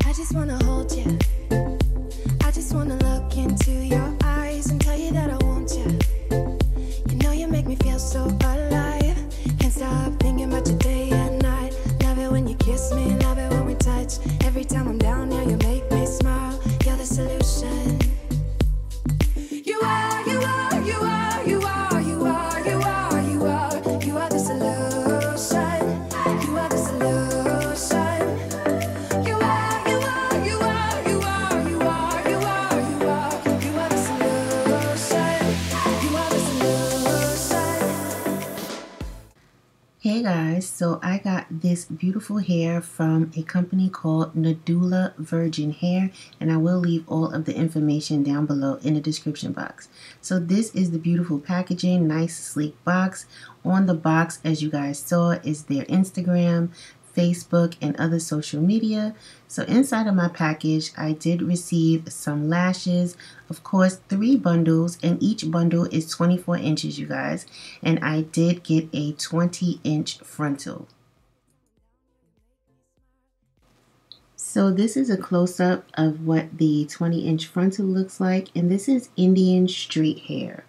I just wanna hold you. I just wanna look into your eyes and tell you that I want you. You know you make me feel so alive. Can't stop thinking about you day and night. Love it when you kiss me, love it when we touch. Every time I'm down here, you make me smile. You're the solution. You are, you are, you are, you are, you are, you are, you are. You are the solution. You are the solution. You are, you are, you are, you are, you are, you are, you are. You are the solution. You are the solution. Hey guys, so I got this beautiful hair from a company called Nadula Virgin Hair, and I will leave all of the information down below in the description box. So this is the beautiful packaging, nice sleek box. On the box, as you guys saw, is their Instagram, Facebook, and other social media. So inside of my package, I did receive some lashes, of course 3 bundles, and each bundle is 24 inches, you guys, and I did get a 20-inch frontal. So this is a close-up of what the 20-inch frontal looks like, and this is Indian straight hair.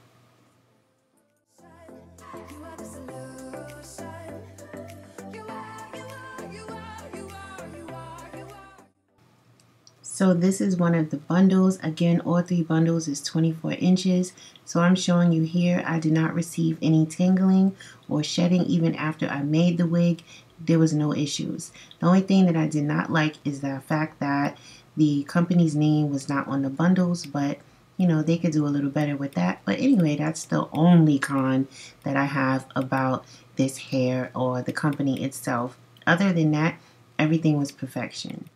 So this is one of the bundles. Again, all 3 bundles is 24 inches. So I'm showing you here, I did not receive any tangling or shedding even after I made the wig. There was no issues. The only thing that I did not like is the fact that the company's name was not on the bundles, but you know, they could do a little better with that. But anyway, that's the only con that I have about this hair or the company itself. Other than that, everything was perfection.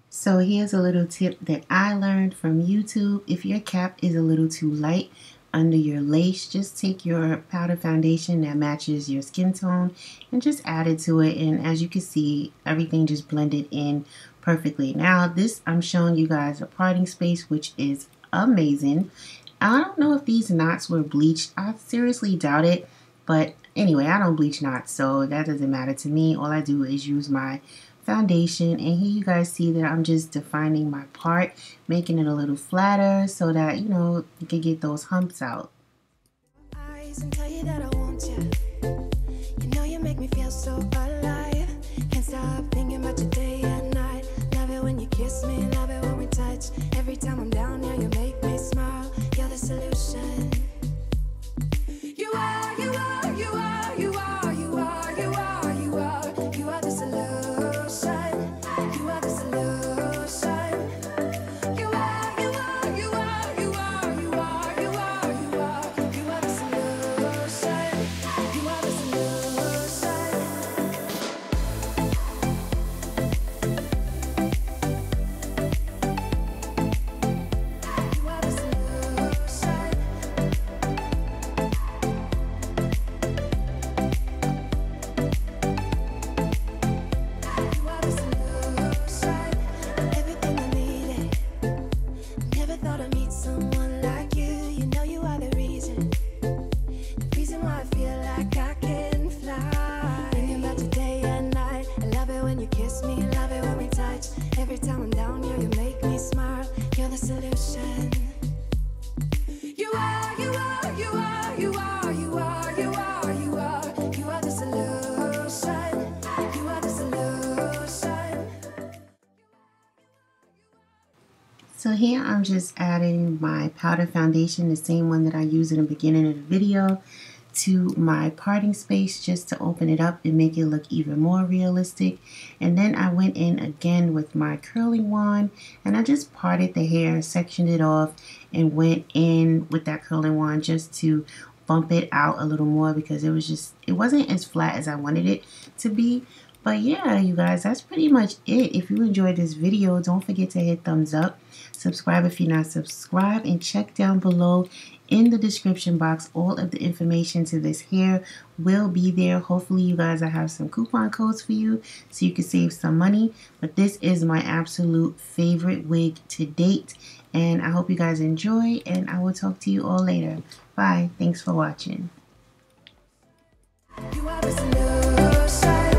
So here's a little tip that I learned from YouTube. If your cap is a little too light under your lace, just take your powder foundation that matches your skin tone and just add it to it. And as you can see, everything just blended in perfectly. Now this, I'm showing you guys a parting space, which is amazing. I don't know if these knots were bleached. I seriously doubt it. But anyway, I don't bleach knots, so that doesn't matter to me. All I do is use my foundation, and here you guys see that I'm just defining my part, making it a little flatter so that, you know, you can get those humps out. And tell you that I want you. You know you make me feel so alive. Can't stop thinking about you day and night. Love it when you kiss me, love it when we touch. Every time I'm down here, you make me smile. You're the solution. You are, you are, you are, you are, you are, you are, you are. You are the solution. You are the solution. You are, you are, you are, you are, you are, you are, you are. You are the solution. You are the solution. You are the solution. You are the solution. Everything I needed. Never thought I'd meet someone like you. You know you are the reason why I feel like I can fly. Thinking about you day and night. I love it when you kiss me, love it when we touch. Every time I'm down here, you make me smile. You're the solution. You are, you are, you are, you are, you are, you are, you are. You are the solution. You are the solution. So here I'm just adding my powder foundation, the same one that I used in the beginning of the video, to my parting space just to open it up and make it look even more realistic. And then I went in again with my curling wand and I just parted the hair, sectioned it off, and went in with that curling wand just to bump it out a little more because it wasn't as flat as I wanted it to be. But yeah, you guys, that's pretty much it. If you enjoyed this video, don't forget to hit thumbs up, subscribe if you're not subscribed, and check down below in the description box. All of the information to this hair will be there. Hopefully you guys, I have some coupon codes for you so you can save some money. But this is my absolute favorite wig to date, and I hope you guys enjoy, and I will talk to you all later. Bye. Thanks for watching. You are the solution.